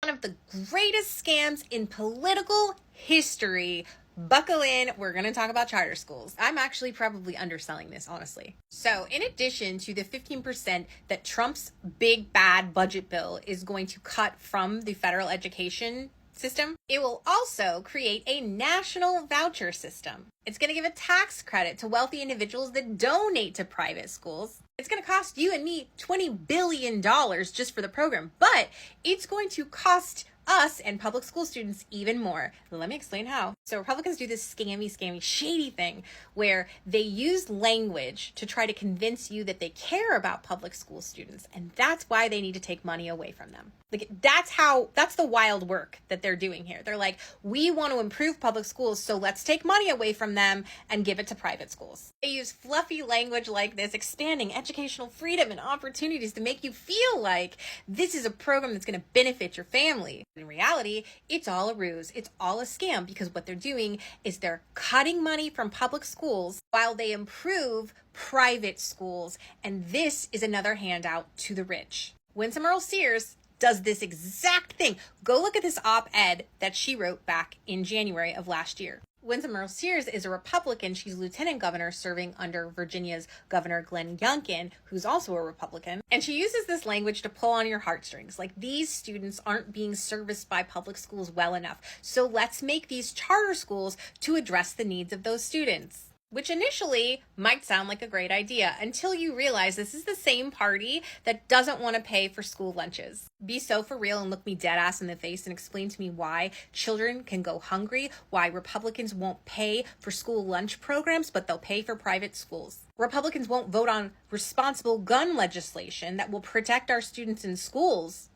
One of the greatest scams in political history. Buckle in, we're going to talk about charter schools. I'm actually probably underselling this, honestly. So in addition to the 15% that Trump's big bad budget bill is going to cut from the federal education system, it will also create a national voucher system. It's going to give a tax credit to wealthy individuals that donate to private schools. It's going to cost you and me $20 billion just for the program, but it's going to cost us and public school students even more. Let me explain how. So Republicans do this scammy, shady thing where they use language to try to convince you that they care about public school students, and that's why they need to take money away from them. Like, that's the wild work that they're doing here. They're like, we want to improve public schools, so let's take money away from them and give it to private schools. They use fluffy language like this, expanding educational freedom and opportunities to make you feel like this is a program that's going to benefit your family. In reality, it's all a ruse. It's all a scam, because what they're doing is they're cutting money from public schools while they improve private schools. And this is another handout to the rich. Winsome Earl Sears does this exact thing. Go look at this op-ed that she wrote back in January of last year. Winsome Earl Sears is a Republican. She's lieutenant governor serving under Virginia's Governor Glenn Youngkin, who's also a Republican. And she uses this language to pull on your heartstrings. Like, these students aren't being serviced by public schools well enough, so let's make these charter schools to address the needs of those students. Which initially might sound like a great idea until you realize this is the same party that doesn't want to pay for school lunches. Be so for real and look me dead ass in the face and explain to me why children can go hungry, why Republicans won't pay for school lunch programs, but they'll pay for private schools. Republicans won't vote on responsible gun legislation that will protect our students in schools,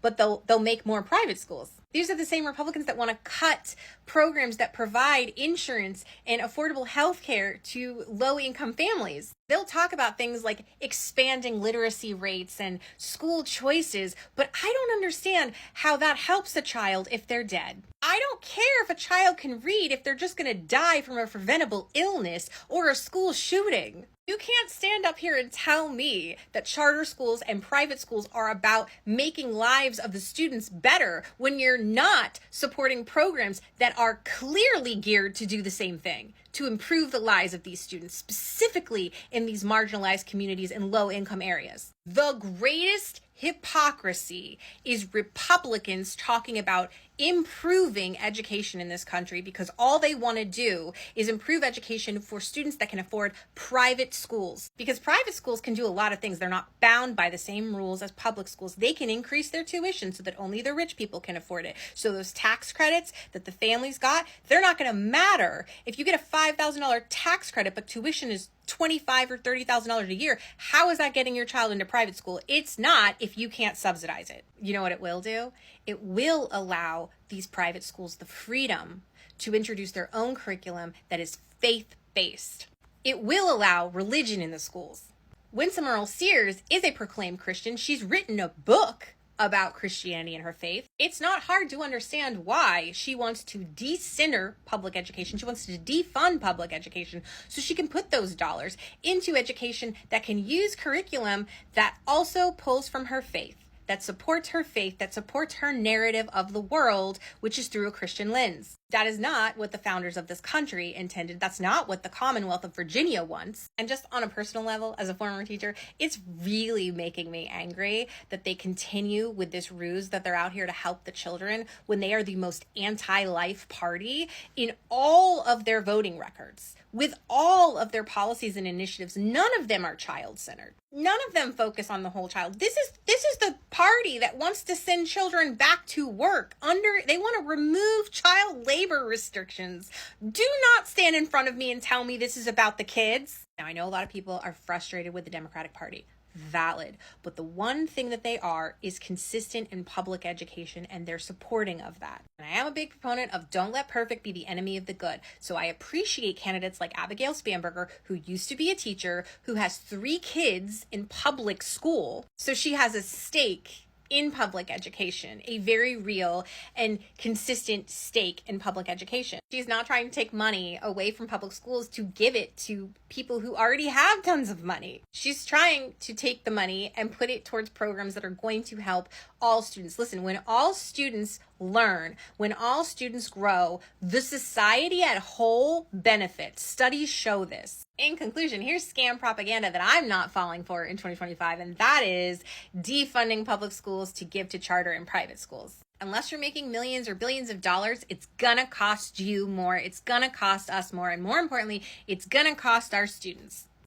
but they'll make more private schools. These are the same Republicans that want to cut programs that provide insurance and affordable health care to low-income families. They'll talk about things like expanding literacy rates and school choices, but I don't understand how that helps a child if they're dead. I don't care if a child can read if they're just going to die from a preventable illness or a school shooting. You can't stand up here and tell me that charter schools and private schools are about making lives of the students better when you're not supporting programs that are clearly geared to do the same thing, to improve the lives of these students, specifically in these marginalized communities in low-income areas. The greatest hypocrisy is Republicans talking about improving education in this country because all they want to do is improve education for students that can afford private schools. Because private schools can do a lot of things. They're not bound by the same rules as public schools. They can increase their tuition so that only the rich people can afford it. So those tax credits that the families got, they're not going to matter. If you get a $5,000 tax credit, but tuition is $25,000 or $30,000 a year, how is that getting your child into private school? It's not if you can't subsidize it. You know what it will do? It will allow these private schools the freedom to introduce their own curriculum that is faith-based. It will allow religion in the schools. Winsome Earl Sears is a proclaimed Christian. She's written a book about Christianity and her faith. It's not hard to understand why she wants to de-center public education. She wants to defund public education so she can put those dollars into education that can use curriculum that also pulls from her faith, that supports her faith, that supports her narrative of the world, which is through a Christian lens. That is not what the founders of this country intended. That's not what the Commonwealth of Virginia wants. And just on a personal level, as a former teacher, it's really making me angry that they continue with this ruse that they're out here to help the children when they are the most anti-life party in all of their voting records. With all of their policies and initiatives, none of them are child-centered. None of them focus on the whole child. This is the party that wants to send children back to work. They want to remove child labor restrictions. Do not stand in front of me and tell me this is about the kids. Now, I know a lot of people are frustrated with the Democratic Party. Valid. But the one thing that they are is consistent in public education, and they're supporting of that. And I am a big proponent of don't let perfect be the enemy of the good. So I appreciate candidates like Abigail Spanberger, who used to be a teacher, who has 3 kids in public school. So she has a stake in public education, a very real and consistent stake in public education. She's not trying to take money away from public schools to give it to people who already have tons of money. She's trying to take the money and put it towards programs that are going to help all students. Listen, when all students learn, when all students grow, the society at whole benefits. Studies show this. In conclusion, here's scam propaganda that I'm not falling for in 2025, and that is defunding public schools to give to charter and private schools. Unless you're making millions or billions of dollars, it's gonna cost you more. It's gonna cost us more. And more importantly, it's gonna cost our students.